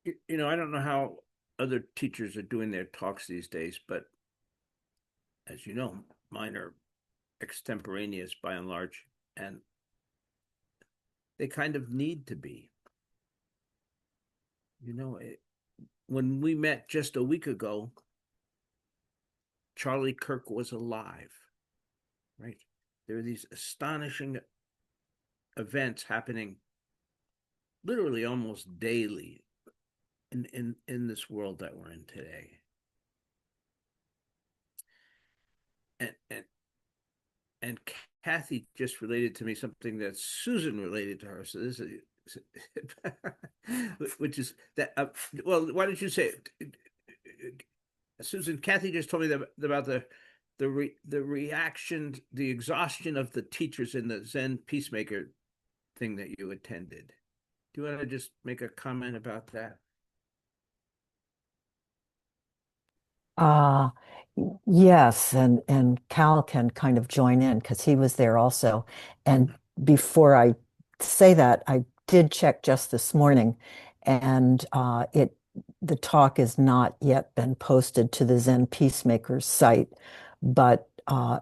I don't know how other teachers are doing their talks these days, but as you know, mine are extemporaneous by and large, and they kind of need to be. When we met just a week ago, Charlie Kirk was alive, right? There are these astonishing events happening literally almost daily in this world that we're in today. And and Kathy just related to me something that Susan related to her. So this is, which is that. Well, why don't you say it, Susan? Kathy just told me about the reaction, the exhaustion of the teachers in the Zen Peacemaker thing that you attended. Do you want to just make a comment about that? Uh, yes, and Cal can kind of join in because he was there also. And before I say that, I did check just this morning, and the talk has not yet been posted to the Zen Peacemakers site, but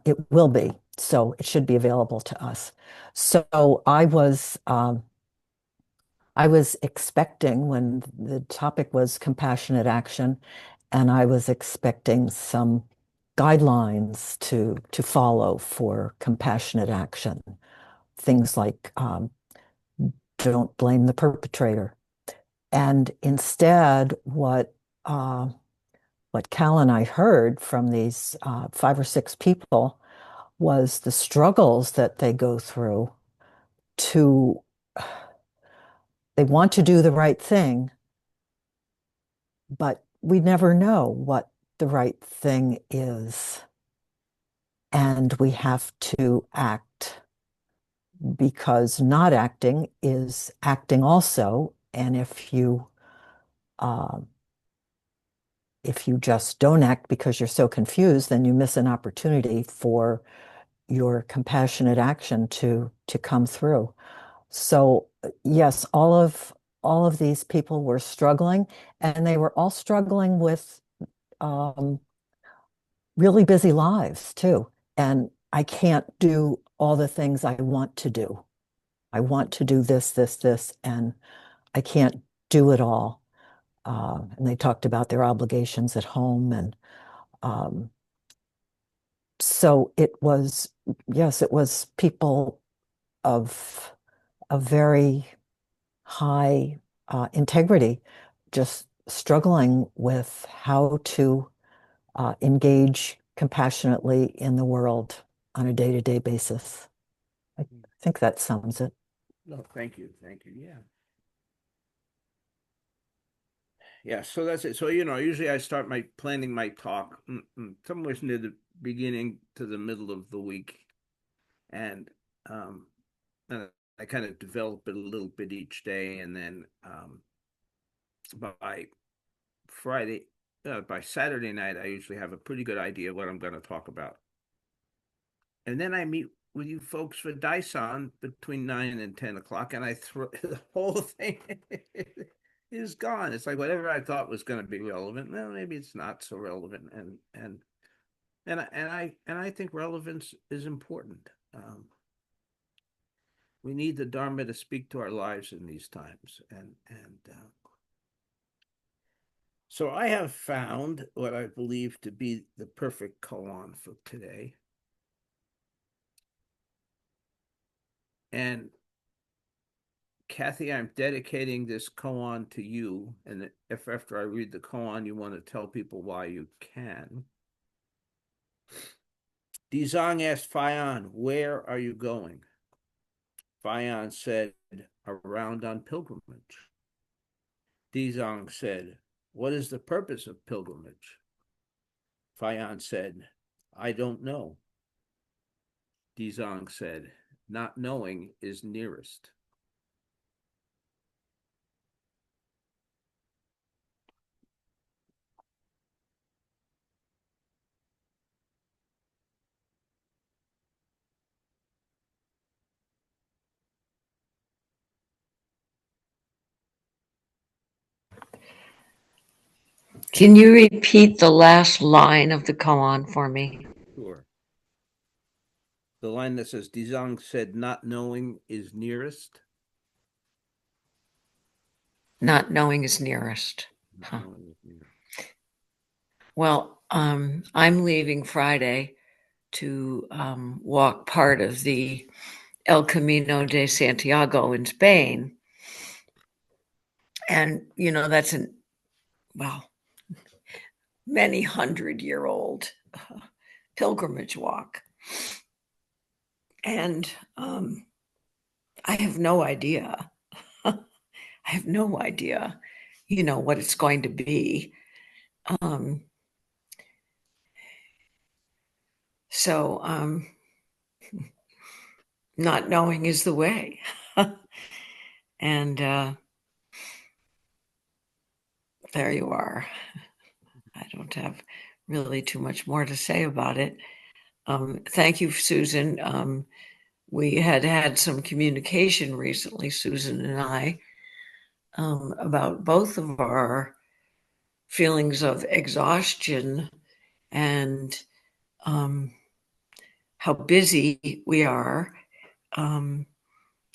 it will be. So it should be available to us. So I was expecting when the topic was compassionate action, and I was expecting some guidelines to follow for compassionate action. Things like don't blame the perpetrator. And instead, what Cal and I heard from these five or six people was the struggles that they go through to they want to do the right thing, but we never know what the right thing is. And we have to act because not acting is acting also. And uh, if you just don't act because you're so confused, then you miss an opportunity for your compassionate action to come through. So yes, all of these people were struggling, and they were all struggling with um, really busy lives too. And I can't do all the things I want to do. I want to do this, and I can't do it all. And they talked about their obligations at home. And um, so it was, yes, it was people of a very high integrity, just struggling with how to engage compassionately in the world on a day-to-day basis. I think that sums it. No, thank you, thank you. Yeah, yeah. So that's it. So usually I start my planning my talk somewhere near the beginning to the middle of the week, and um, and I kind of develop it a little bit each day, and then by Friday, by Saturday night, I usually have a pretty good idea what I'm going to talk about. And then I meet with you folks for Dyson between 9 and 10 o'clock, and I throw the whole thing is gone. It's like whatever I thought was going to be relevant, well, maybe it's not so relevant, and I think relevance is important. We need the Dharma to speak to our lives in these times, and so I have found what I believe to be the perfect koan for today. And Kathy, I'm dedicating this koan to you. And if after I read the koan, you want to tell people why, you can. Dizang asked Fayan, "Where are you going?" Fayan said, "Around on pilgrimage." Dizang said, "What is the purpose of pilgrimage?" Fayan said, "I don't know." Dizang said, "Not knowing is nearest." Can you repeat the last line of the koan for me? Sure. The line that says, Dizang said, not knowing is nearest. Not knowing is nearest. Not Huh. knowing is nearest. Well, I'm leaving Friday to walk part of the El Camino de Santiago in Spain. And, that's well, many 100-year-old pilgrimage walk. And I have no idea. I have no idea, what it's going to be. Um, so not knowing is the way. And there you are. I don't have really too much more to say about it. Thank you, Susan. We had some communication recently, Susan and I, about both of our feelings of exhaustion and how busy we are. And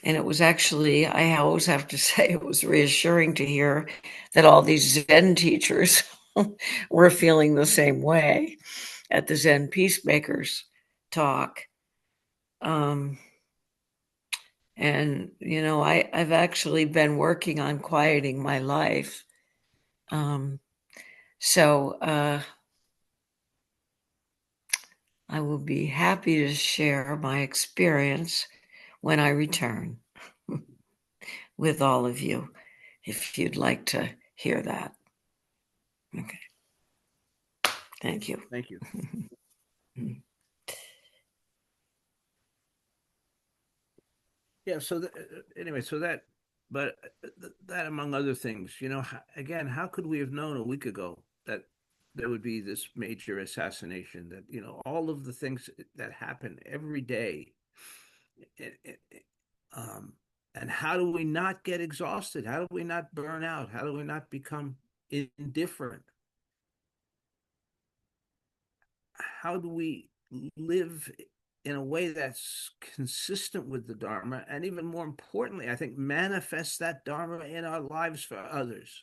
it was actually, I always have to say, it was reassuring to hear that all these Zen teachers were feeling the same way at the Zen Peacemakers talk. Um, and, I've actually been working on quieting my life. Um, so I will be happy to share my experience when I return with all of you, if you'd like to hear that. Okay, thank you. Thank you. Yeah. Anyway, but that among other things, again, how could we have known a week ago that there would be this major assassination? That all of the things that happen every day, it, it, it, um, and how do we not get exhausted? How do we not burn out? How do we not become indifferent? How do we live in a way that's consistent with the Dharma, and even more importantly, I think manifest that Dharma in our lives for others?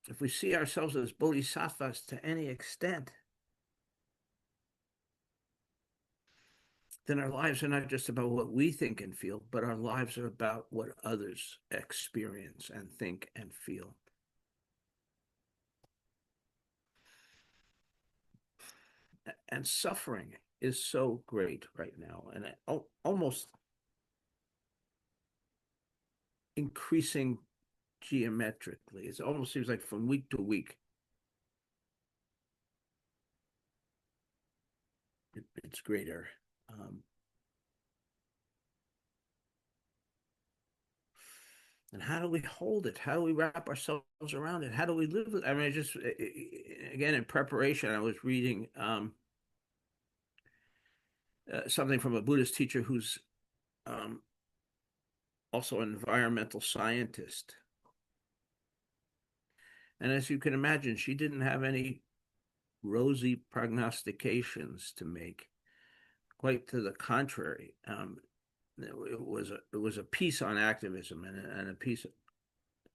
If we see ourselves as bodhisattvas to any extent, then our lives are not just about what we think and feel, but our lives are about what others experience and think and feel. And suffering is so great right now, and almost increasing geometrically. It almost seems like from week to week, it's greater. Um, and how do we hold it? How do we wrap ourselves around it? How do we live with it? I mean, just again, in preparation, I was reading something from a Buddhist teacher who's um, also an environmental scientist. And as you can imagine, she didn't have any rosy prognostications to make. Quite to the contrary. It was a piece on activism, and a piece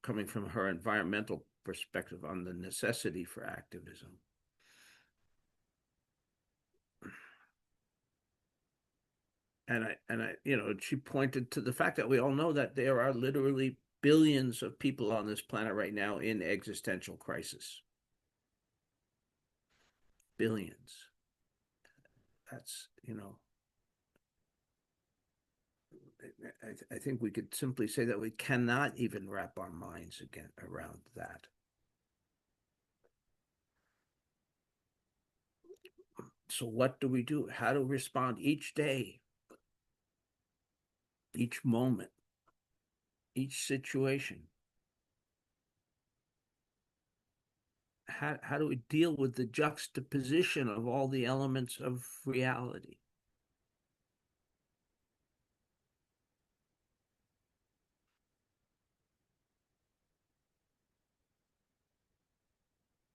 coming from her environmental perspective on the necessity for activism. And she pointed to the fact that we all know that there are literally billions of people on this planet right now in existential crisis. Billions. That's. I think we could simply say that we cannot even wrap our minds again around that. So what do we do? How do we respond each day, each moment, each situation? How do we deal with the juxtaposition of all the elements of reality?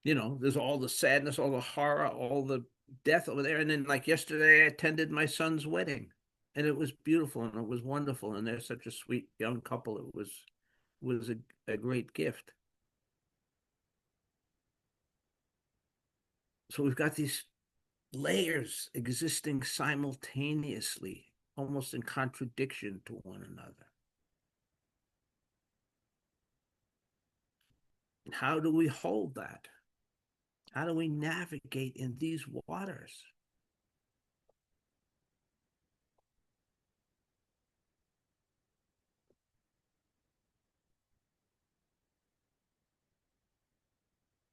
There's all the sadness, all the horror, all the death over there. And then, like yesterday, I attended my son's wedding, and it was beautiful and it was wonderful. And they're such a sweet young couple. It was a great gift. So we've got these layers existing simultaneously, almost in contradiction to one another. And how do we hold that? How do we navigate in these waters?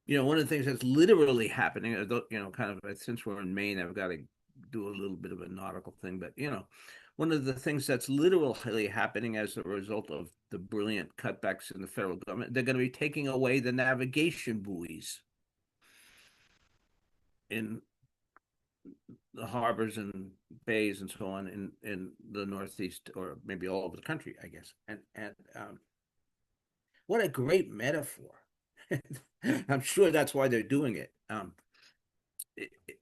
One of the things that's literally happening, kind of since we're in Maine, I've got to do a little bit of a nautical thing, but one of the things that's literally happening as a result of the brilliant cutbacks in the federal government, they're going to be taking away the navigation buoys in the harbors and bays and so on in the Northeast, or maybe all over the country, I guess. And what a great metaphor. I'm sure that's why they're doing it.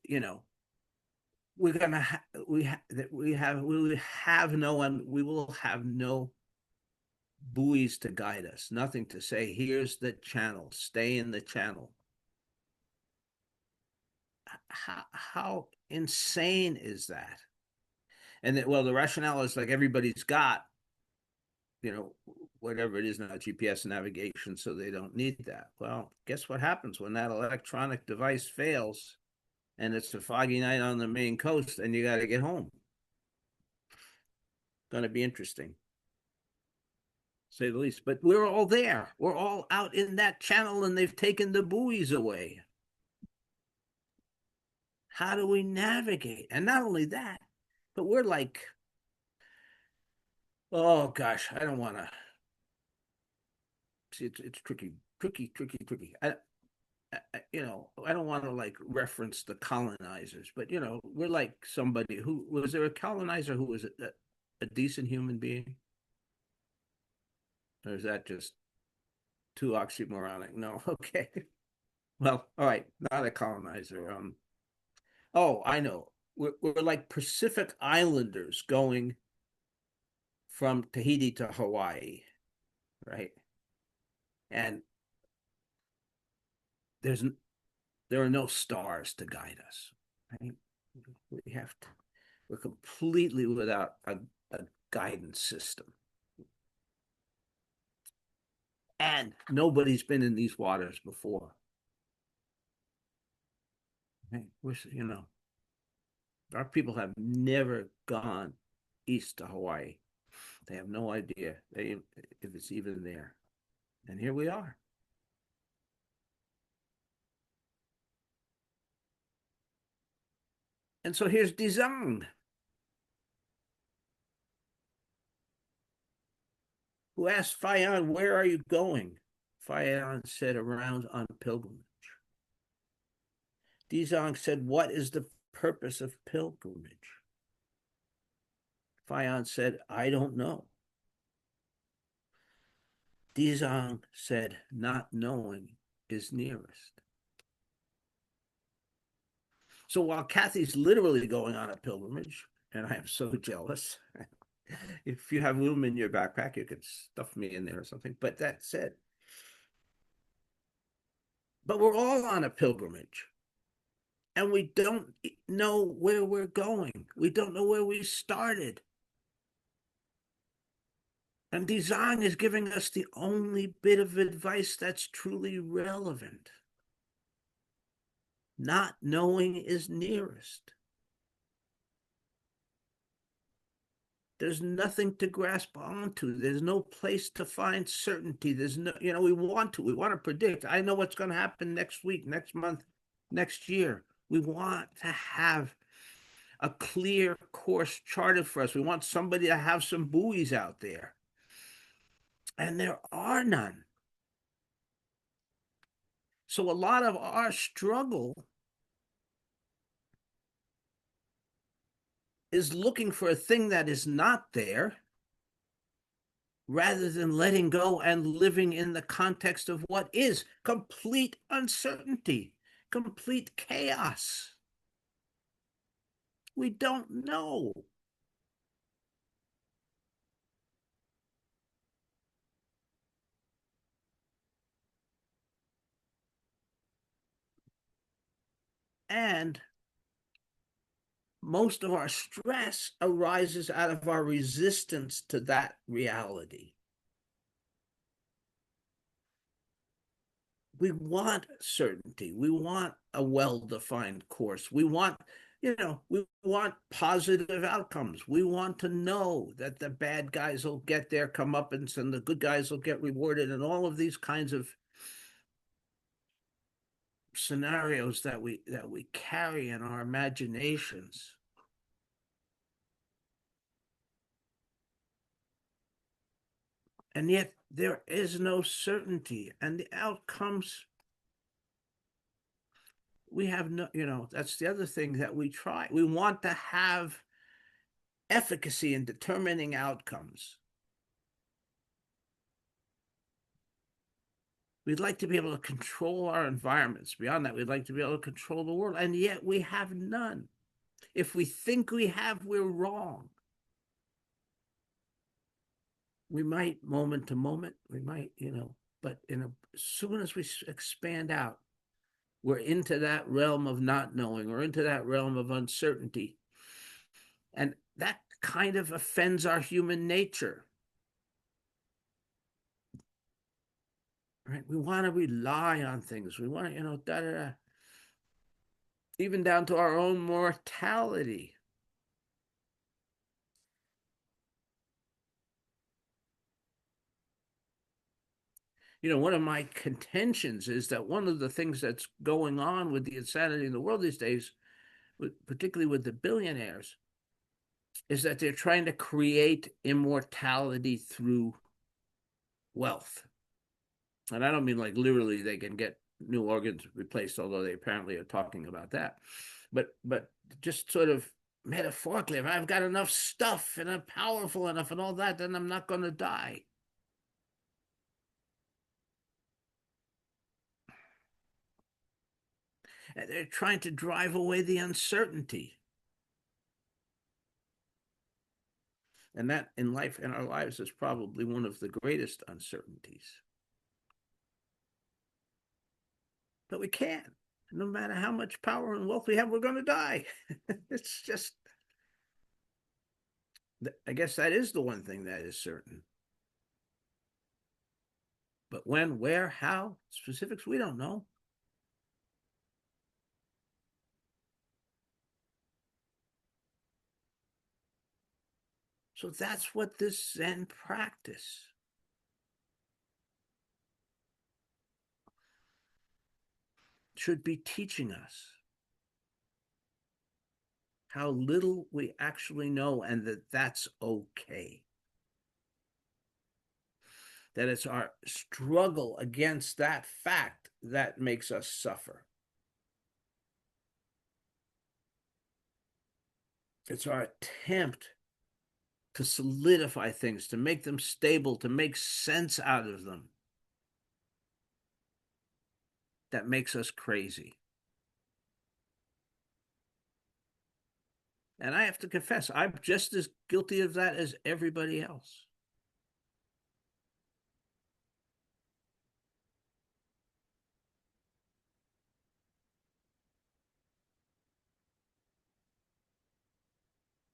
You know, we're gonna ha- we will have no one. We will have no buoys to guide us. Nothing to say. Here's the channel. Stay in the channel. How insane is that? And that, well, the rationale is like everybody's got, you know, whatever it is now, GPS navigation, so they don't need that. Well, guess what happens when that electronic device fails and it's a foggy night on the Maine coast and you got to get home? Going to be interesting, say the least. But we're all there. We're all out in that channel and they've taken the buoys away. How do we navigate? And not only that, but we're like, oh gosh, I don't want to. See, it's tricky, tricky, tricky, tricky. I don't want to like reference the colonizers, but we're like somebody who was there a colonizer who was a decent human being, or is that just too oxymoronic? No, okay. Well, all right, not a colonizer. Oh, I know. We're like Pacific Islanders going from Tahiti to Hawaii, right? And there's there are no stars to guide us. Right? We have to. We're completely without a guidance system, and nobody's been in these waters before. Right? Our people have never gone east to Hawaii. They have no idea if it's even there. And here we are. And so here's Dizang, who asked Fayan, where are you going? Fayan said, around on pilgrimage. Dizang said, what is the purpose of pilgrimage? Fayan said, I don't know. Dizang said, not knowing is nearest. So while Kathy's literally going on a pilgrimage, and I am so jealous, if you have room in your backpack, you could stuff me in there or something. But that said, but we're all on a pilgrimage and we don't know where we're going. We don't know where we started. And Dizang is giving us the only bit of advice that's truly relevant. Not knowing is nearest. There's nothing to grasp onto. There's no place to find certainty. There's no, we want to predict. I know what's going to happen next week, next month, next year. We want to have a clear course charted for us. We want somebody to have some buoys out there. And there are none. So a lot of our struggle is looking for a thing that is not there rather than letting go and living in the context of what is complete uncertainty, complete chaos. We don't know. And most of our stress arises out of our resistance to that reality. We want certainty. We want a well-defined course. We want positive outcomes. We want to know that the bad guys will get their comeuppance and the good guys will get rewarded, and all of these kinds of scenarios that we carry in our imaginations. And yet there is no certainty, and the outcomes we have no, that's the other thing that we try. We want to have efficacy in determining outcomes. We'd like to be able to control our environments. Beyond that, we'd like to be able to control the world, and yet we have none. If we think we have, we're wrong. We might moment to moment, we might, but as soon as we expand out, we're into that realm of not knowing, or into that realm of uncertainty. And that kind of offends our human nature. Right? We want to rely on things. We want to, da da da. Even down to our own mortality. One of my contentions is that one of the things that's going on with the insanity in the world these days, particularly with the billionaires, is that they're trying to create immortality through wealth. And I don't mean like literally they can get new organs replaced, although they apparently are talking about that. But just sort of metaphorically, if I've got enough stuff and I'm powerful enough and all that, then I'm not going to die. And they're trying to drive away the uncertainty. And that in our lives is probably one of the greatest uncertainties. But we can't. No matter how much power and wealth we have, we're going to die. It's just, I guess that is the one thing that is certain. But when, where, how, specifics, we don't know. So that's what this Zen practice should be teaching us. How little we actually know, and that that's okay. That it's our struggle against that fact that makes us suffer. It's our attempt to solidify things, to make them stable, to make sense out of them, that makes us crazy. And I have to confess, I'm just as guilty of that as everybody else.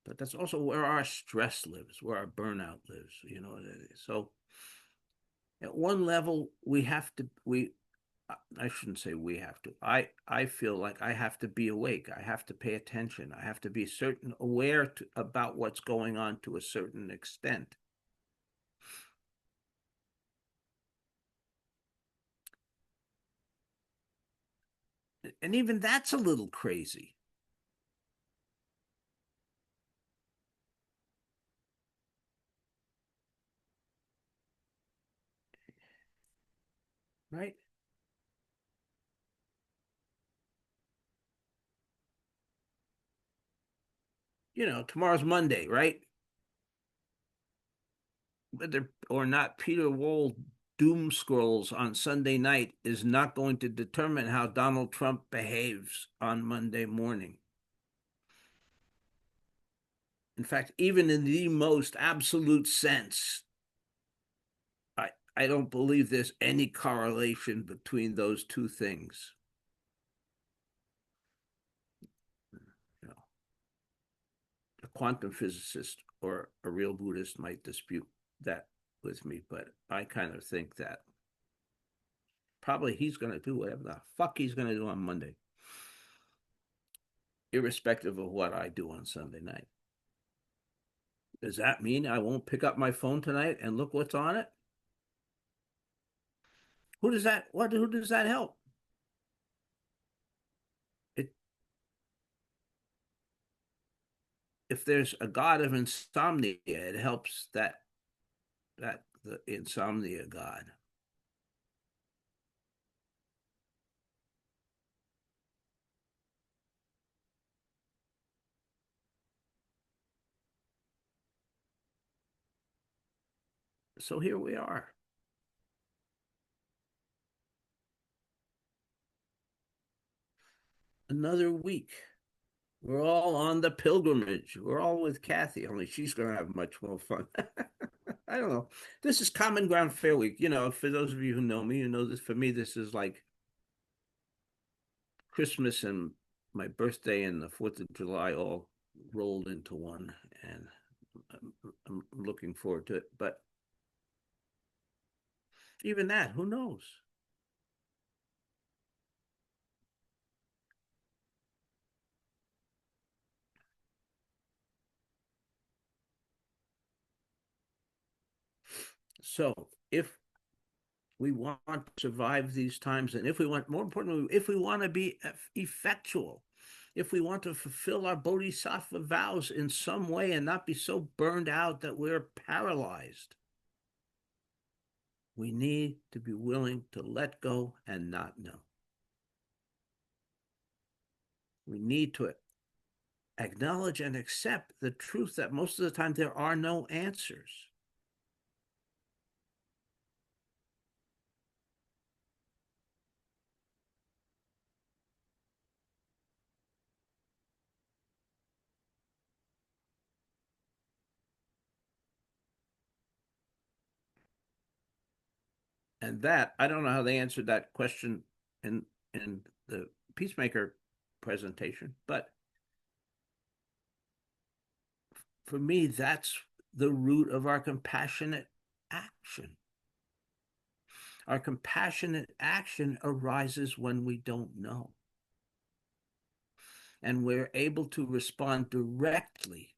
But that's also where our stress lives, where our burnout lives, So at one level, I shouldn't say we have to. I feel like I have to be awake. I have to pay attention. I have to be aware about what's going on to a certain extent. And even that's a little crazy. Right? Tomorrow's Monday, right? whether or not Peter Wohl doom scrolls on Sunday night is not going to determine how Donald Trump behaves on Monday morning. In fact, even in the most absolute sense, I don't believe there's any correlation between those two things. You know, a quantum physicist or a real Buddhist might dispute that with me, but I kind of think that probably he's going to do whatever the fuck he's going to do on Monday, irrespective of what I do on Sunday night. Does that mean I won't pick up my phone tonight and look what's on it? Who does that help? It, if there's a god of insomnia, it helps that the insomnia god. So here we are. Another week. We're all on the pilgrimage. We're all with Kathy, only she's going to have much more fun. I don't know. This is Common Ground Fair Week. You know, for those of you who know me, you know this. For me, this is like Christmas and my birthday and the 4th of July all rolled into one. And I'm looking forward to it. But even that, who knows? So if we want to survive these times, and if we want, more importantly, if we want to be effectual, if we want to fulfill our bodhisattva vows in some way and not be so burned out that we're paralyzed, we need to be willing to let go and not know. We need to acknowledge and accept the truth that most of the time there are no answers. And that, I don't know how they answered that question in the Peacemaker presentation, but for me, that's the root of our compassionate action. Our compassionate action arises when we don't know. And we're able to respond directly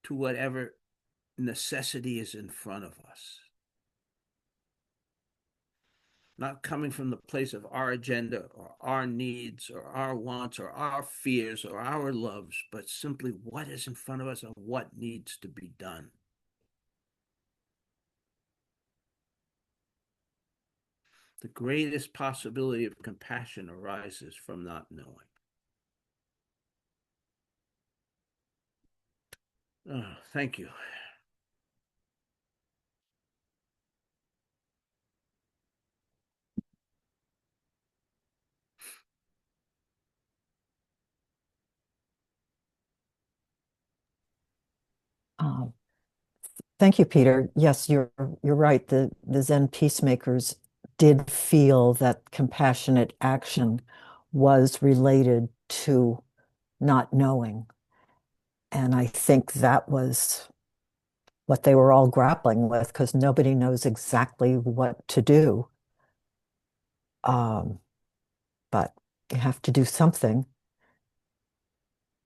to whatever necessity is in front of us. Not coming from the place of our agenda or our needs or our wants or our fears or our loves, but simply what is in front of us and what needs to be done. The greatest possibility of compassion arises from not knowing. Oh, thank you. Um, Thank you, Peter. Yes, you're right. The Zen peacemakers did feel that compassionate action was related to not knowing. And I think that was what they were all grappling with because nobody knows exactly what to do. Um, but you have to do something.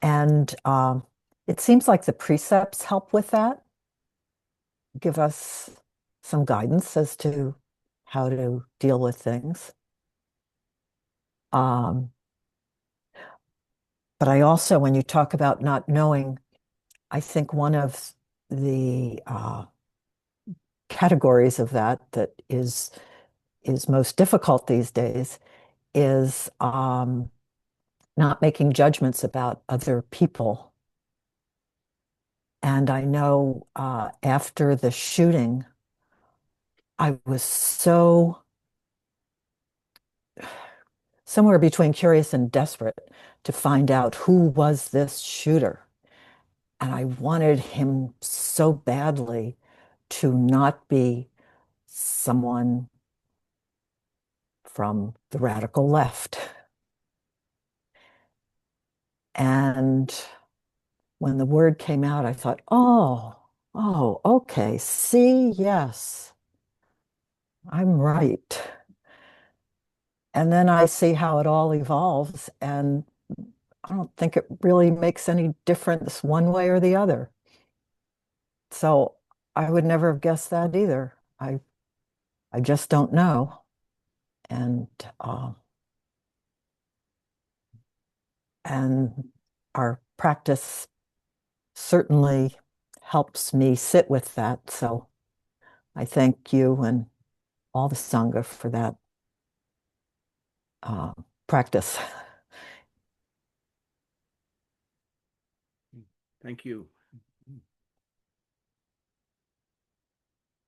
And it seems like the precepts help with that, give us some guidance as to how to deal with things. Um, but I also, when you talk about not knowing, I think one of the categories of that that is most difficult these days is not making judgments about other people. And I know after the shooting, I was somewhere between curious and desperate to find out who was this shooter. And I wanted him so badly to not be someone from the radical left. And when the word came out, I thought, oh, okay. See, yes, I'm right. And then I see how it all evolves, and I don't think it really makes any difference one way or the other. So I would never have guessed that either. I just don't know. And uh, and our practice certainly helps me sit with that. So I thank you and all the Sangha for that uh, practice. Thank you.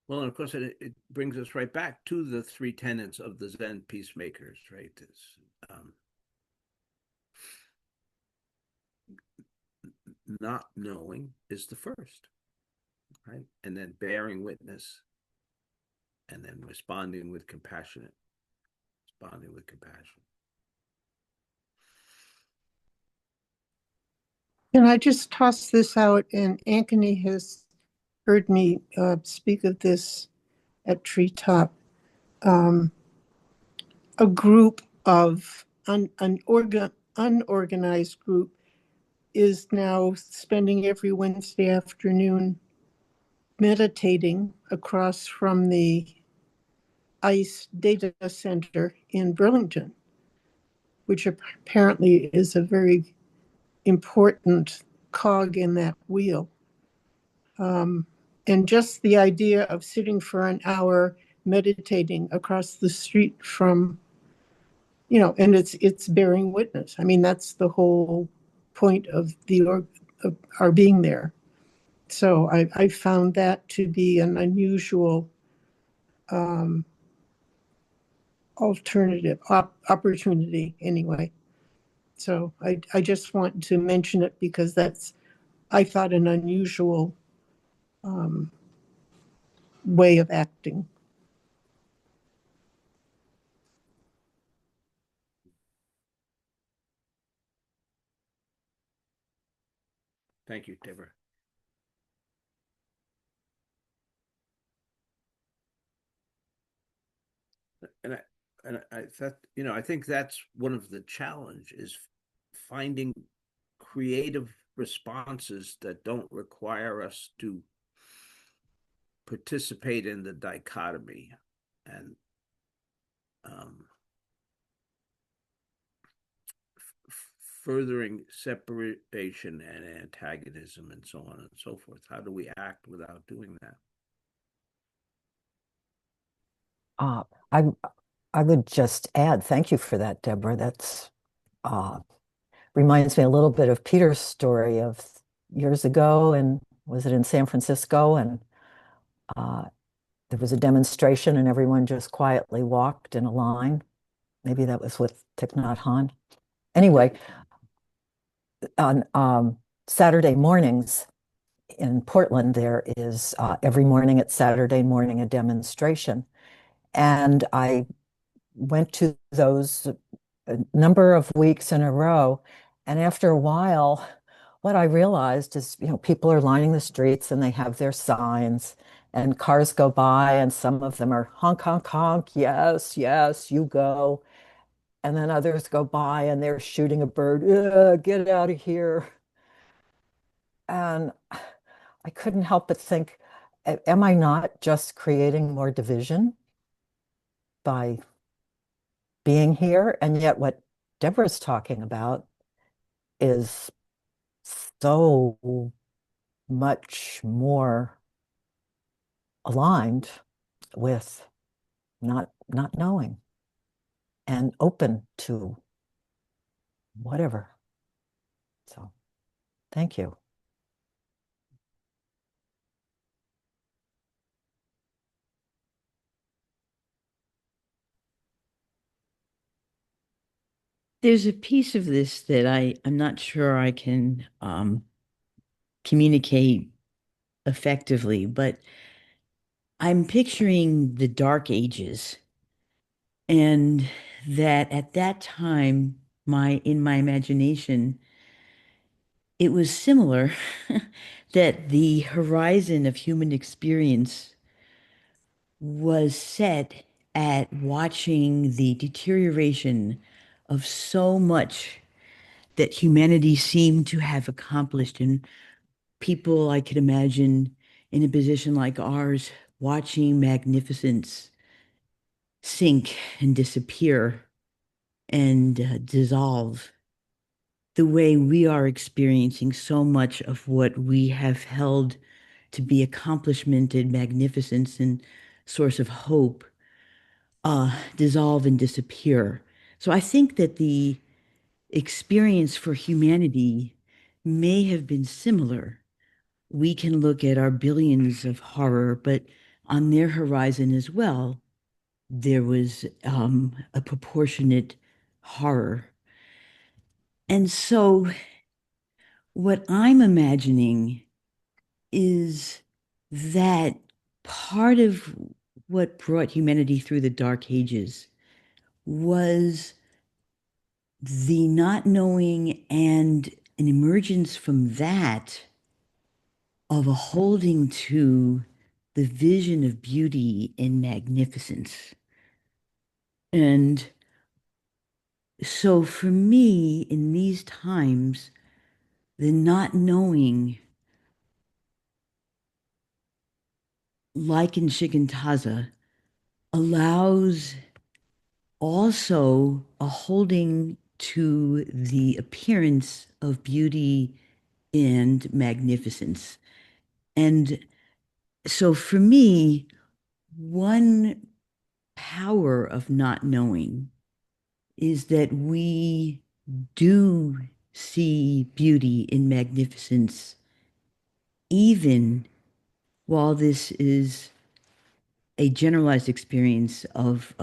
Well, and of course, it brings us right back to the three tenets of the Zen peacemakers, right? Um, not knowing is the first, right? And then bearing witness, and then responding with compassion. Can I just toss this out? And Ankeny has heard me speak of this at Treetop. Um, a group of unorganized group is now spending every Wednesday afternoon meditating across from the ICE data center in Burlington, which apparently is a very important cog in that wheel. And just the idea of sitting for an hour meditating across the street from, and it's bearing witness. I mean, that's the whole point of of our being there. So I found that to be an unusual um, opportunity anyway. So I just want to mention it because that's, I thought, an unusual um, way of acting. Thank you, Deborah. And I thought, I think that's one of the challenge is finding creative responses that don't require us to participate in the dichotomy and um, furthering separation and antagonism and so on and so forth. How do we act without doing that? Uh, I I would just add, thank you for that, Deborah. That's reminds me a little bit of Peter's story of years ago, and was it in San Francisco? And uh, there was a demonstration, and everyone just quietly walked in a line. Maybe that was with Thich Nhat Hanh. Anyway, on Saturday mornings in Portland, there is every morning at Saturday morning a demonstration. And I went to those a number of weeks in a row. And after a while, what I realized is, people are lining the streets and they have their signs and cars go by and some of them are honk, honk, honk. Yes, yes, you go. And then others go by and they're shooting a bird. Ugh, get out of here. And I couldn't help but think, am I not just creating more division by being here? And yet what Deborah's talking about is so much more aligned with not knowing and open to whatever. So thank you. There's a piece of this that I'm not sure I can communicate effectively, but I'm picturing the Dark Ages, and that at that time, my in my imagination, it was similar that the horizon of human experience was set at watching the deterioration of so much that humanity seemed to have accomplished. And people I could imagine in a position like ours watching magnificence sink and disappear and dissolve the way we are experiencing so much of what we have held to be accomplishment and magnificence and source of hope dissolve and disappear. So I think that the experience for humanity may have been similar. We can look at our billions of horror, but on their horizon as well, there was a proportionate horror. And so, what I'm imagining is that part of what brought humanity through the Dark Ages was the not knowing and an emergence from that of a holding to the vision of beauty and magnificence. And so for me, in these times, the not knowing, like in Shigantaza, allows also a holding to the appearance of beauty and magnificence. And so for me, one power of not knowing is that we do see beauty in magnificence, even while this is a generalized experience of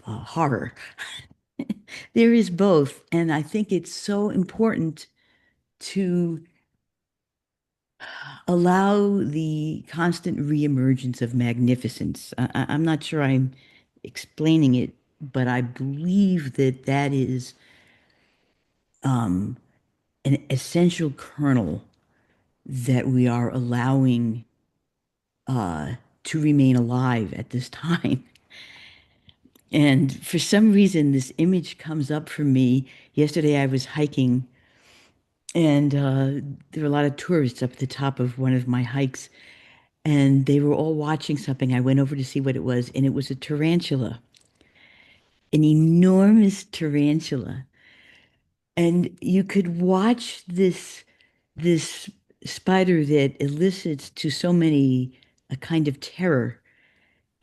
horror. There is both. And I think it's so important to allow the constant reemergence of magnificence. I'm not sure I'm explaining it, but I believe that that is um, an essential kernel that we are allowing to remain alive at this time. And for some reason, this image comes up for me. Yesterday, I was hiking, and there were a lot of tourists up at the top of one of my hikes, and they were all watching something. I went over to see what it was, and it was a tarantula, an enormous tarantula. And you could watch this spider that elicits to so many a kind of terror,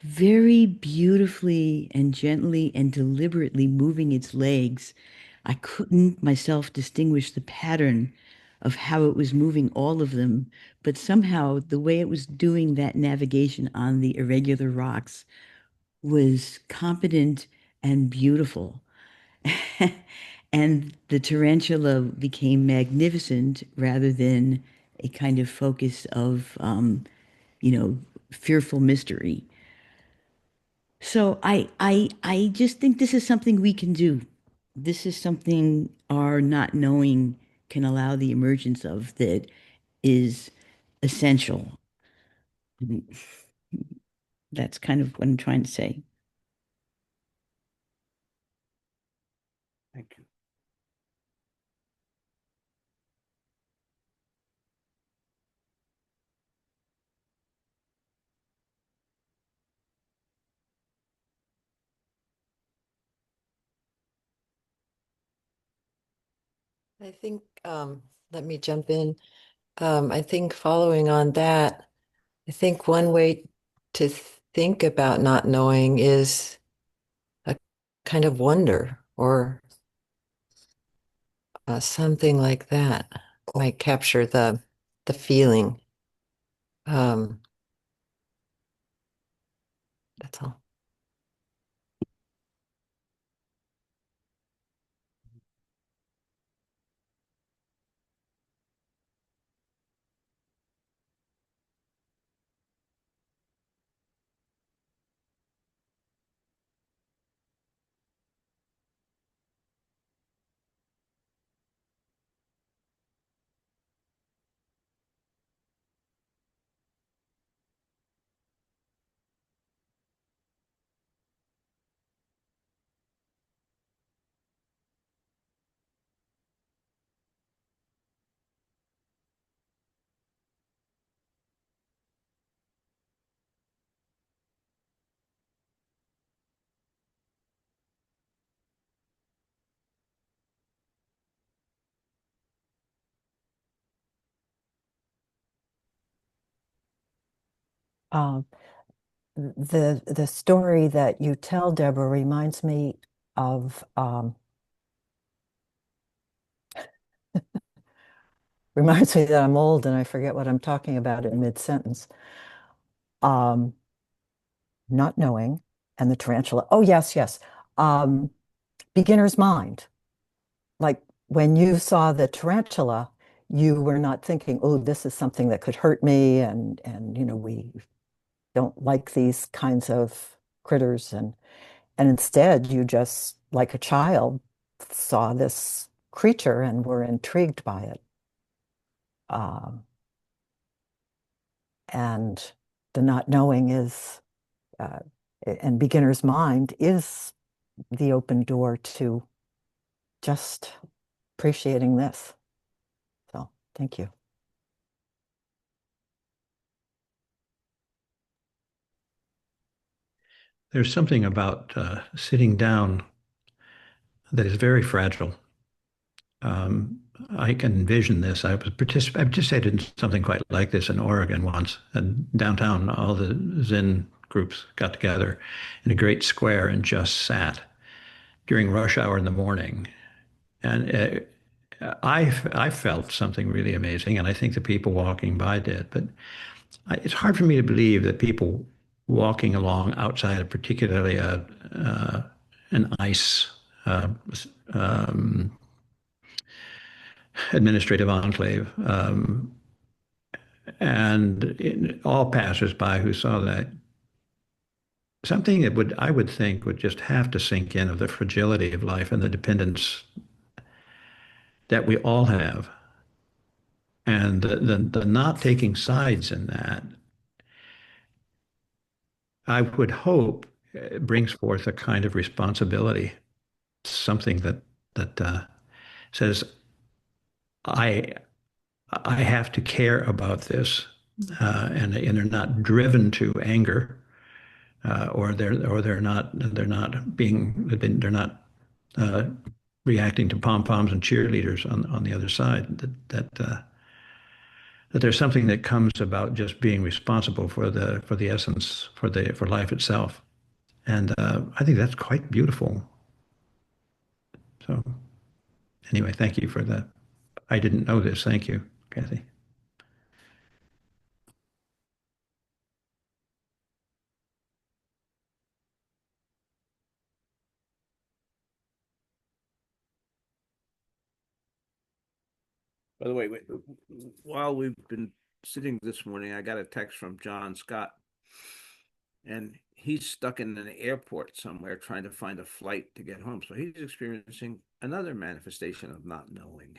very beautifully and gently and deliberately moving its legs. I couldn't myself distinguish the pattern of how it was moving all of them, but somehow the way it was doing that navigation on the irregular rocks was competent and beautiful. And the tarantula became magnificent rather than a kind of focus of, you know, fearful mystery. So I just think this is something we can do. This is something our not knowing can allow the emergence of that is essential. That's kind of what I'm trying to say. Thank you. I think, let me jump in. I think following on that, I think one way to think about not knowing is a kind of wonder or something like that might capture the feeling. Um, that's all. Um, the story that you tell, Deborah, reminds me of reminds me that I'm old and I forget what I'm talking about in mid-sentence. Um, Not knowing and the tarantula. Oh, yes, yes. Um, Beginner's mind. Like when you saw the tarantula, you were not thinking, oh, this is something that could hurt me, and we don't like these kinds of critters, and instead you just, like a child, saw this creature and were intrigued by it. Um, and the not knowing is, uh, and beginner's mind is the open door to just appreciating this. So thank you. There's something about sitting down that is very fragile. Um, I can envision this. I participated in something quite like this in Oregon once, and downtown, all the Zen groups got together in a great square and just sat during rush hour in the morning. And I felt something really amazing, and I think the people walking by did. But it's hard for me to believe that people walking along outside of particularly an ICE uh, um, administrative enclave, all passersby who saw that, something that I would think would just have to sink in of the fragility of life and the dependence that we all have, and the not taking sides in that, I would hope brings forth a kind of responsibility, something that says I I have to care about this, and they're not driven to anger, they're not uh, reacting to pom poms and cheerleaders on the other side. That there's something that comes about just being responsible for the essence, for life itself, and I think that's quite beautiful. So anyway, thank you for that. I didn't know this. Thank you, Kathy. By the way, while we've been sitting this morning, I got a text from John Scott, and he's stuck in an airport somewhere trying to find a flight to get home. So he's experiencing another manifestation of not knowing.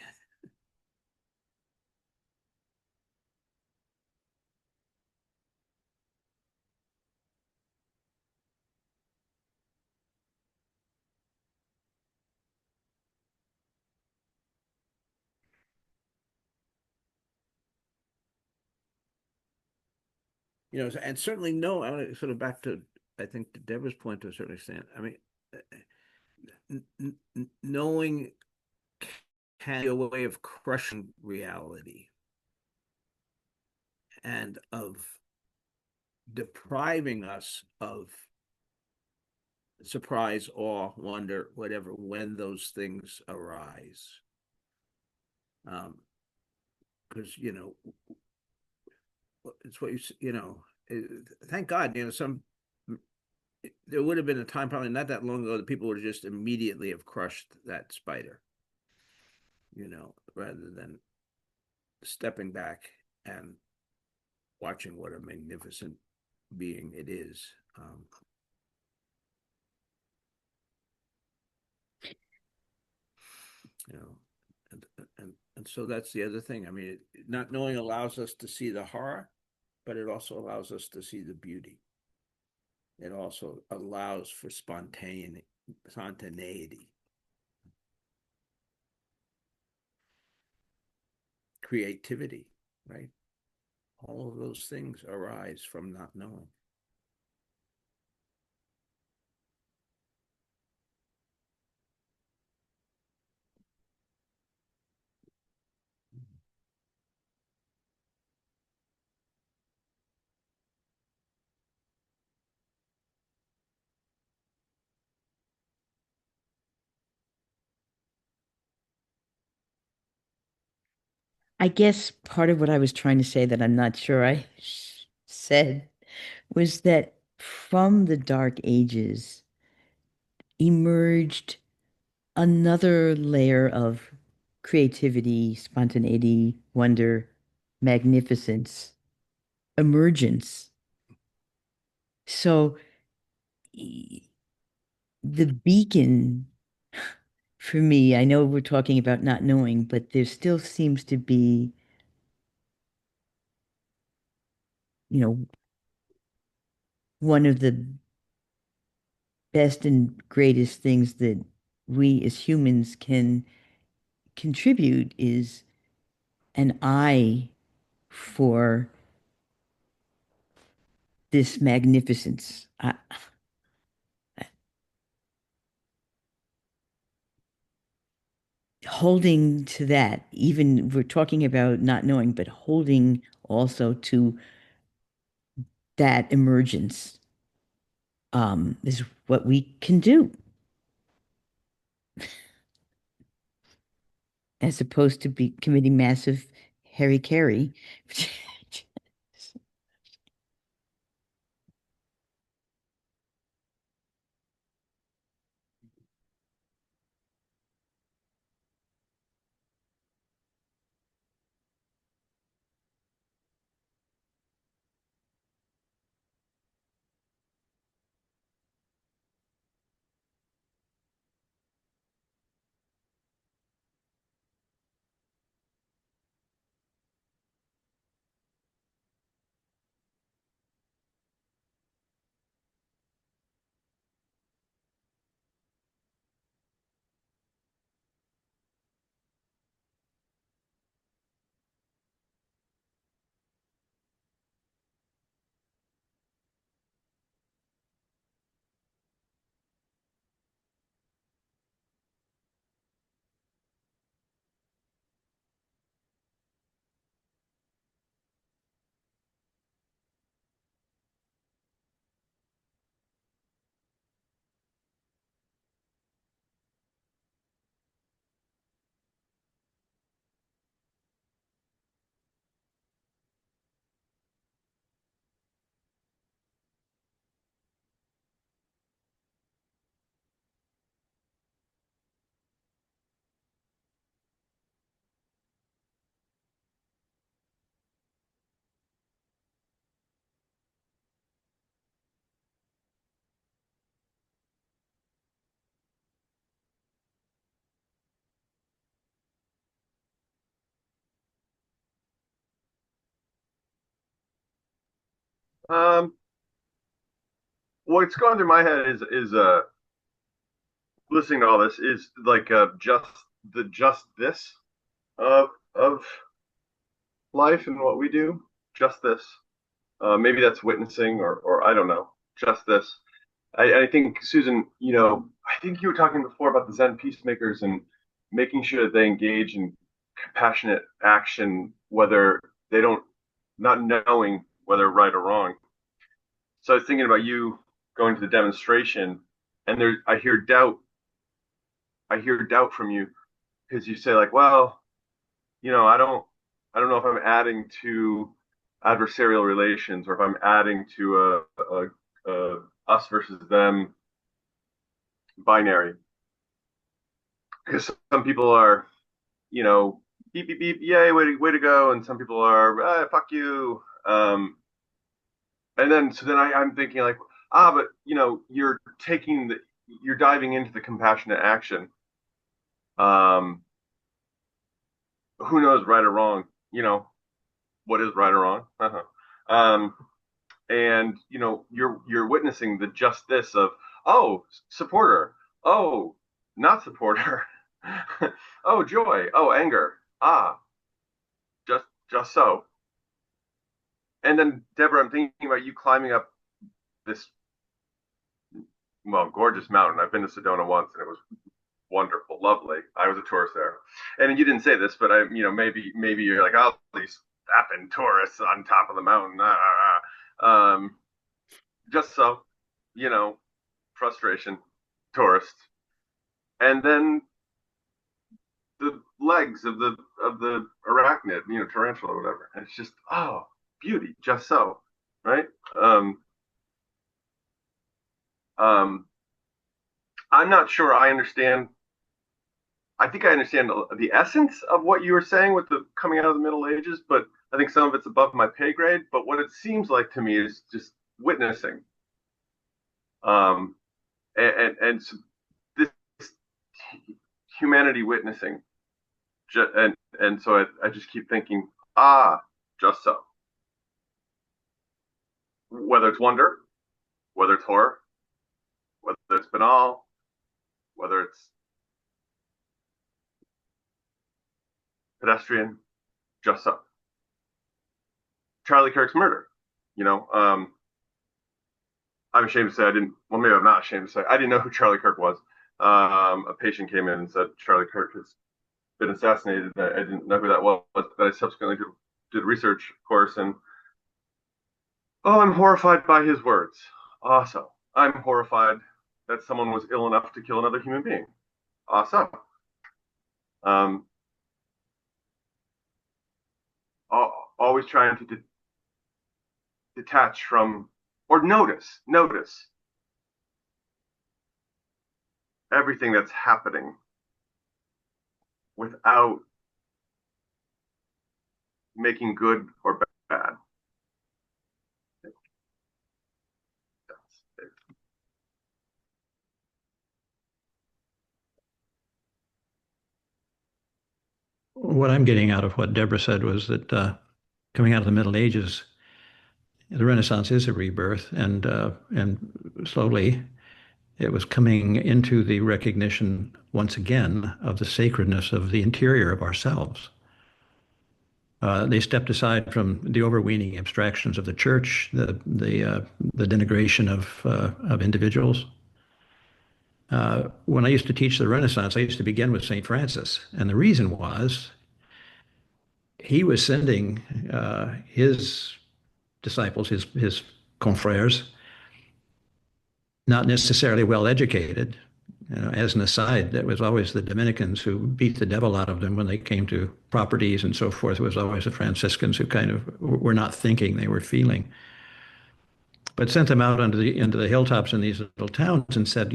And certainly no, I want to sort of back to, I think, to Deborah's point to a certain extent. I mean, knowing can be a way of crushing reality and of depriving us of surprise, awe, wonder, whatever, when those things arise. Because, it's what thank God, there would have been a time probably not that long ago that people would just immediately have crushed that spider, rather than stepping back and watching what a magnificent being it is. You know, and so that's the other thing. I mean, not knowing allows us to see the horror, but it also allows us to see the beauty. It also allows for spontaneity, creativity, right? All of those things arise from not knowing. I guess part of what I was trying to say that I'm not sure I said was that from the Dark Ages emerged another layer of creativity, spontaneity, wonder, magnificence, emergence. So the beacon for me, I know we're talking about not knowing, but there still seems to be, you know, one of the best and greatest things that we as humans can contribute is an eye for this magnificence. Holding to that, even we're talking about not knowing, but holding also to that emergence, is what we can do, as opposed to be committing massive Harry Carey. Um, what's going through my head is listening to all this is like just this of life and what we do. Just this. Maybe that's witnessing or I don't know. Just this. I think Susan, I think you were talking before about the Zen peacemakers and making sure that they engage in compassionate action, whether they don't, not knowing whether right or wrong. So I was thinking about you going to the demonstration, and there, I hear doubt from you because you say like, well, I don't know if I'm adding to adversarial relations or if I'm adding to a us versus them binary. Because some people are, beep beep beep, yay, way to go, and some people are, fuck you. And then so then I'm thinking like, but you're diving into the compassionate action. Um, who knows right or wrong? What is right or wrong? um, and you're witnessing the just this of, oh, supporter, oh, not supporter, oh, joy, oh, anger, just so. And then Deborah, I'm thinking about you climbing up this, well, gorgeous mountain. I've been to Sedona once, and it was wonderful, lovely. I was a tourist there, and you didn't say this, but maybe you're like, oh, these effing tourists on top of the mountain. Just so, you know, frustration, tourists, and then legs of the arachnid, tarantula or whatever. And it's just, oh, beauty, just so, right? Um, um, I'm not sure I understand. I think I understand the essence of what you were saying with the coming out of the Middle Ages, but I think some of it's above my pay grade. But what it seems like to me is just witnessing, um, and so this humanity witnessing, and so I just keep thinking, just so. Whether it's wonder, whether it's horror, whether it's banal, whether it's pedestrian, just so. Charlie Kirk's murder, you know, I'm ashamed to say I didn't. Well, maybe I'm not ashamed to say I didn't know who Charlie Kirk was. A patient came in and said Charlie Kirk has been assassinated. I didn't know who that was, but I subsequently did research, of course, and I'm horrified by his words. Also, I'm horrified that someone was ill enough to kill another human being. Also, um, always trying to detach from or notice everything that's happening without making good or bad. What I'm getting out of what Deborah said was that coming out of the Middle Ages, the Renaissance is a rebirth, and slowly it was coming into the recognition once again of the sacredness of the interior of ourselves. They stepped aside from the overweening abstractions of the church, the denigration of individuals. When I used to teach the Renaissance, I used to begin with St. Francis, and the reason was he was sending his disciples, his confreres, not necessarily well educated. As an aside, that was always the Dominicans who beat the devil out of them when they came to properties and so forth. It was always the Franciscans who kind of were not thinking, they were feeling. But sent them out into the hilltops in these little towns and said,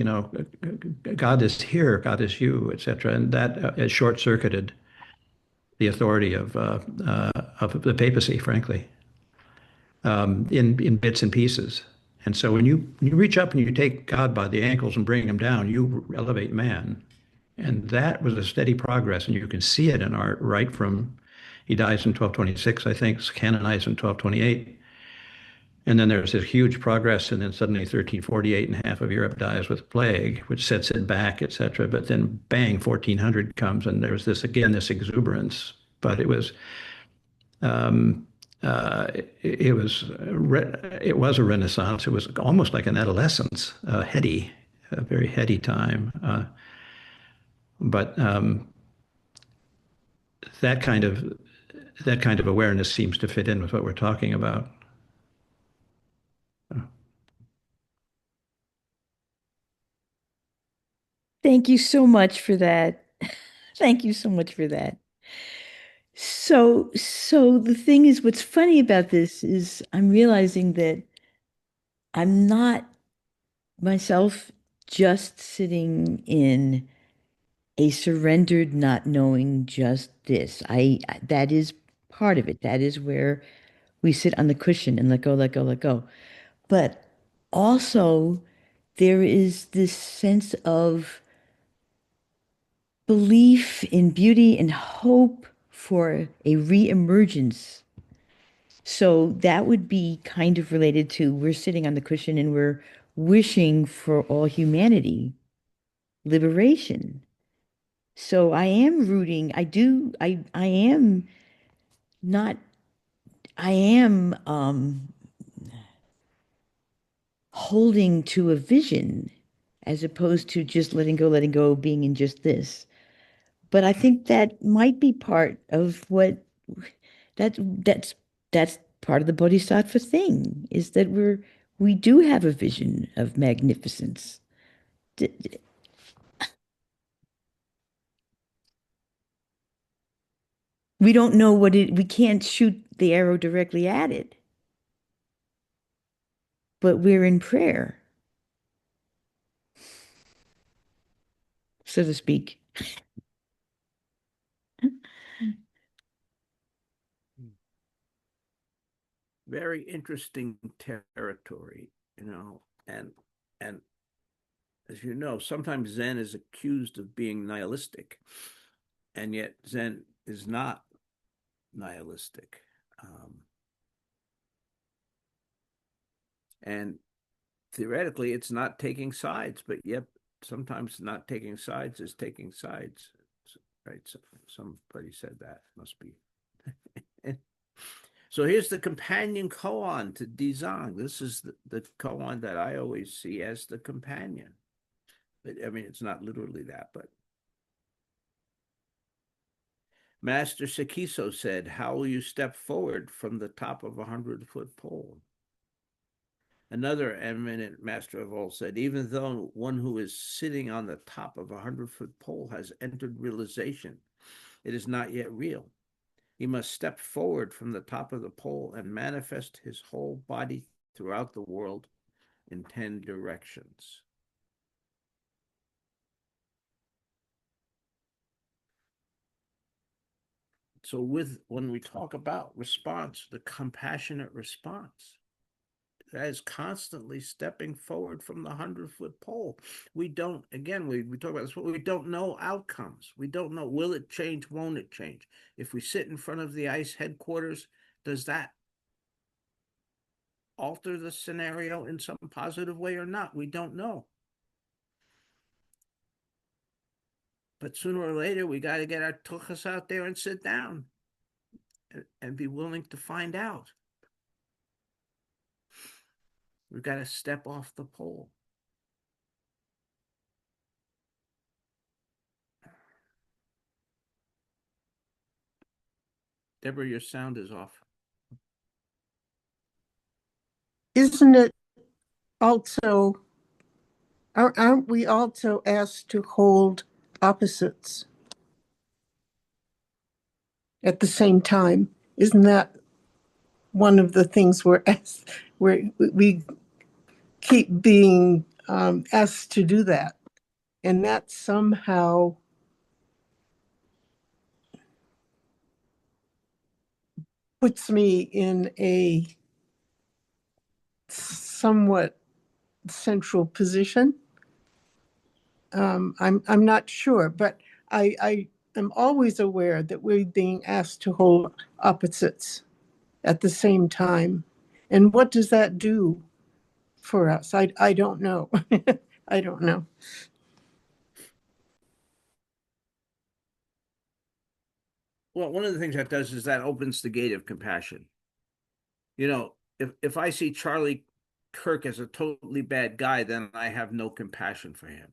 God is here, God is you, etc. And that has short-circuited the authority of the papacy, frankly, in bits and pieces. And so when you reach up and you take God by the ankles and bring him down, you elevate man. And that was a steady progress. And you can see it in art right from, he dies in 1226, I think, is canonized in 1228. And then there's this huge progress, and then suddenly 1348 and half of Europe dies with plague, which sets it back, etc. But then bang, 1400 comes, and there's this exuberance. But um, it was a renaissance. It was almost like an adolescence, a very heady time. But that kind of that kind of awareness seems to fit in with what we're talking about. Thank you so much for that. Thank you so much for that. So the thing is, what's funny about this is I'm realizing that I'm not myself just sitting in a surrendered not knowing just this. That is part of it. That is where we sit on the cushion and let go, let go, let go. But also there is this sense of belief in beauty and hope for a reemergence. So that would be kind of related to we're sitting on the cushion and we're wishing for all humanity liberation. So I am rooting, I am not, I am holding to a vision as opposed to just letting go, being in just this. But I think that might be part of what that's that's part of the bodhisattva thing is that we do have a vision of magnificence. we don't know we can't shoot the arrow directly at it, but we're in prayer, so to speak. Very interesting territory, and and as you know, sometimes Zen is accused of being nihilistic, and yet Zen is not nihilistic. And theoretically, it's not taking sides, but yet sometimes not taking sides is taking sides. Right? So somebody said that must be. So here's the companion koan to Dizang. This is the koan that I always see as the companion. I mean, it's not literally that, but Master Sekiso said, "How will you step forward from the top of a 100-foot pole?" Another eminent master of all said, "Even though one who is sitting on the top of a 100-foot pole has entered realization, it is not yet real. He must step forward from the top of the pole and manifest his whole body throughout the world in 10 directions." So when we talk about response, the compassionate response, that is constantly stepping forward from the 100-foot pole. We don't, again, we talk about this, but we don't know outcomes. We don't know, will it change, won't it change? If we sit in front of the ICE headquarters, does that alter the scenario in some positive way or not? We don't know. But sooner or later, we got to get our tuchas out there and sit down and be willing to find out. We've got to step off the pole. Deborah, your sound is off. Isn't it also, aren't we also asked to hold opposites at the same time? Isn't that one of the things we're asked, where we keep being asked to do that? And that somehow puts me in a somewhat central position. I'm not sure, but I am always aware that we're being asked to hold opposites at the same time. And what does that do for us? I don't know. I don't know. Well, one of the things that does is that opens the gate of compassion. If I see Charlie Kirk as a totally bad guy, then I have no compassion for him.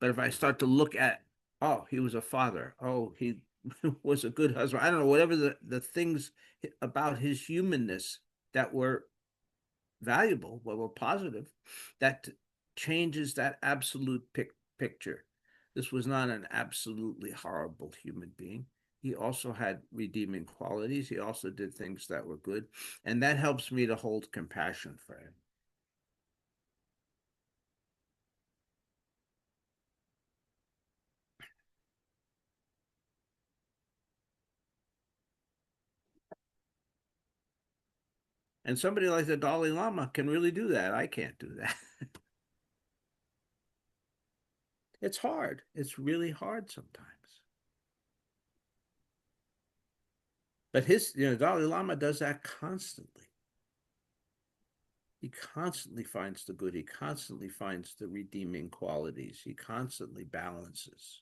But if I start to look at, oh, he was a father, oh, he was a good husband, I don't know, whatever the things about his humanness that were valuable, what were positive, that changes that absolute picture. This was not an absolutely horrible human being. He also had redeeming qualities. He also did things that were good. And that helps me to hold compassion for him. And somebody like the Dalai Lama can really do that. I can't do that. It's hard. It's really hard sometimes. But Dalai Lama does that constantly. He constantly finds the good. He constantly finds the redeeming qualities. He constantly balances.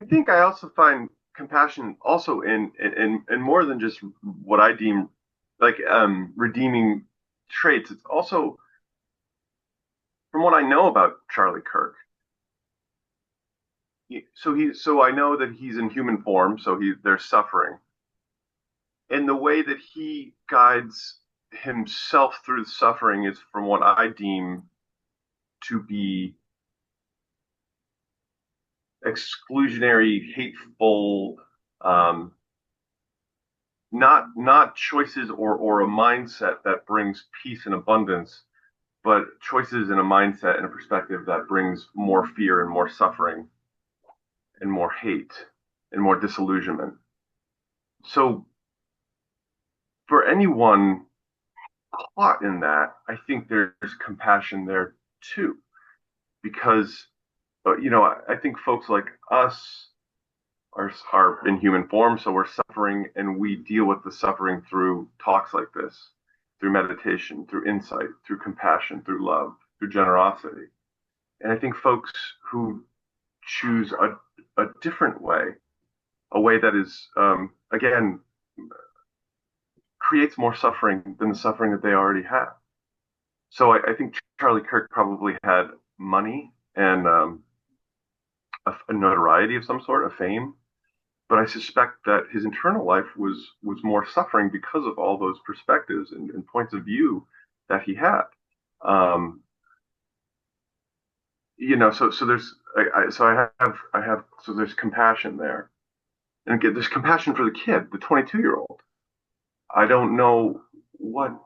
I think I also find compassion also in more than just what I deem like redeeming traits. It's also from what I know about Charlie Kirk. So I know that he's in human form, so there's suffering. And the way that he guides himself through the suffering is from what I deem to be exclusionary, hateful, um, not choices or a mindset that brings peace and abundance, but choices in a mindset and a perspective that brings more fear and more suffering and more hate and more disillusionment. So for anyone caught in that, I think there's compassion there too, because I think folks like us are in human form, so we're suffering, and we deal with the suffering through talks like this, through meditation, through insight, through compassion, through love, through generosity. And I think folks who choose a different way, a way that is, again, creates more suffering than the suffering that they already have. So I think Charlie Kirk probably had money and a notoriety of some sort, a fame, but I suspect that his internal life was more suffering because of all those perspectives and points of view that he had. Um, so there's so there's compassion there, and again, there's compassion for the kid, the 22-year-old. I don't know what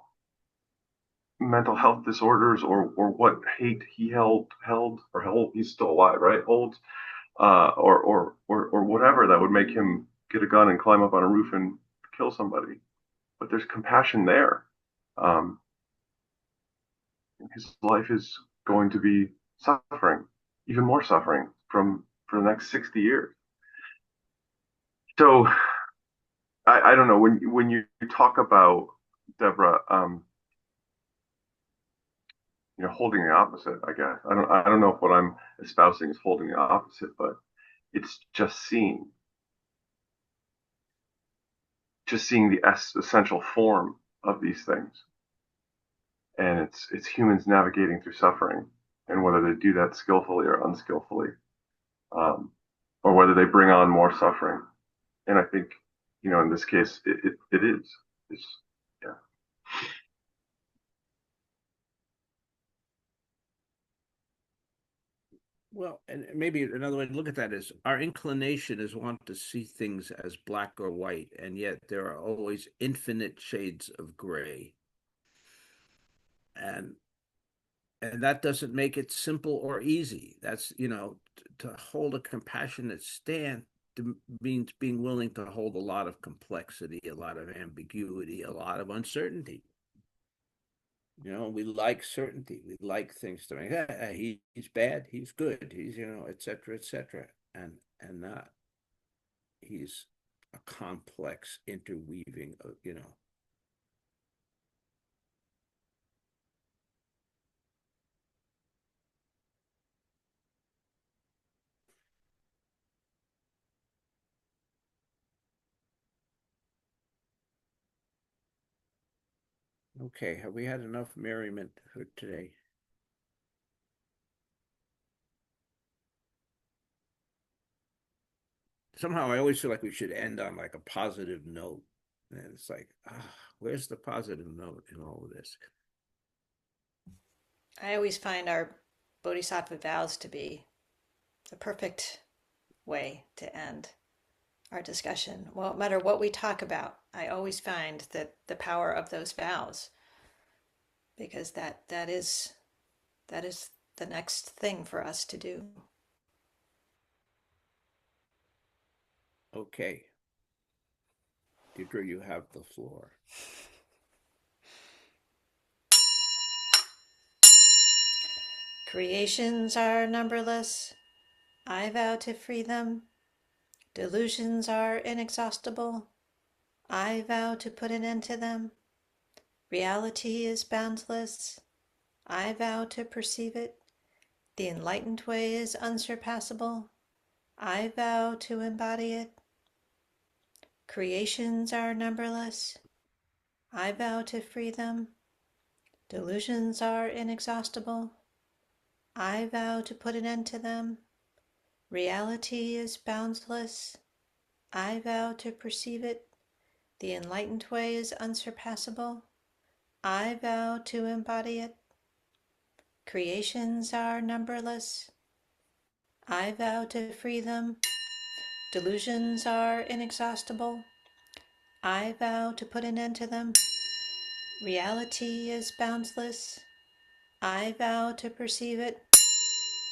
mental health disorders or what hate he he's still alive, right? Holds or whatever that would make him get a gun and climb up on a roof and kill somebody. But there's compassion there. Um, his life is going to be suffering, even more suffering for the next 60 years. So I don't know when you talk about Deborah, holding the opposite. I guess I don't know if what I'm espousing is holding the opposite, but it's just seeing the essential form of these things, and it's humans navigating through suffering, and whether they do that skillfully or unskillfully, um, or whether they bring on more suffering. And I think, in this case, it is. It's, yeah. Well, and maybe another way to look at that is our inclination is want to see things as black or white, and yet there are always infinite shades of gray. And that doesn't make it simple or easy. That's, to hold a compassionate stand means being willing to hold a lot of complexity, a lot of ambiguity, a lot of uncertainty. We like certainty. We like things to make, he's bad, he's good, he's, et cetera, et cetera. And not, he's a complex interweaving of. Okay, have we had enough merriment for today? Somehow I always feel like we should end on like a positive note. And it's like, where's the positive note in all of this? I always find our Bodhisattva vows to be the perfect way to end our discussion. Well, no matter what we talk about, I always find that the power of those vows, because that is the next thing for us to do. Okay. Deirdre, you have the floor. Creations are numberless. I vow to free them. Delusions are inexhaustible. I vow to put an end to them. Reality is boundless. I vow to perceive it. The enlightened way is unsurpassable. I vow to embody it. Creations are numberless. I vow to free them. Delusions are inexhaustible. I vow to put an end to them. Reality is boundless. I vow to perceive it. The enlightened way is unsurpassable. I vow to embody it. Creations are numberless. I vow to free them. Delusions are inexhaustible. I vow to put an end to them. Reality is boundless. I vow to perceive it.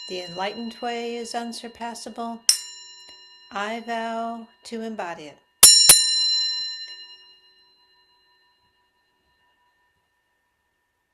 The enlightened way is unsurpassable. I vow to embody it.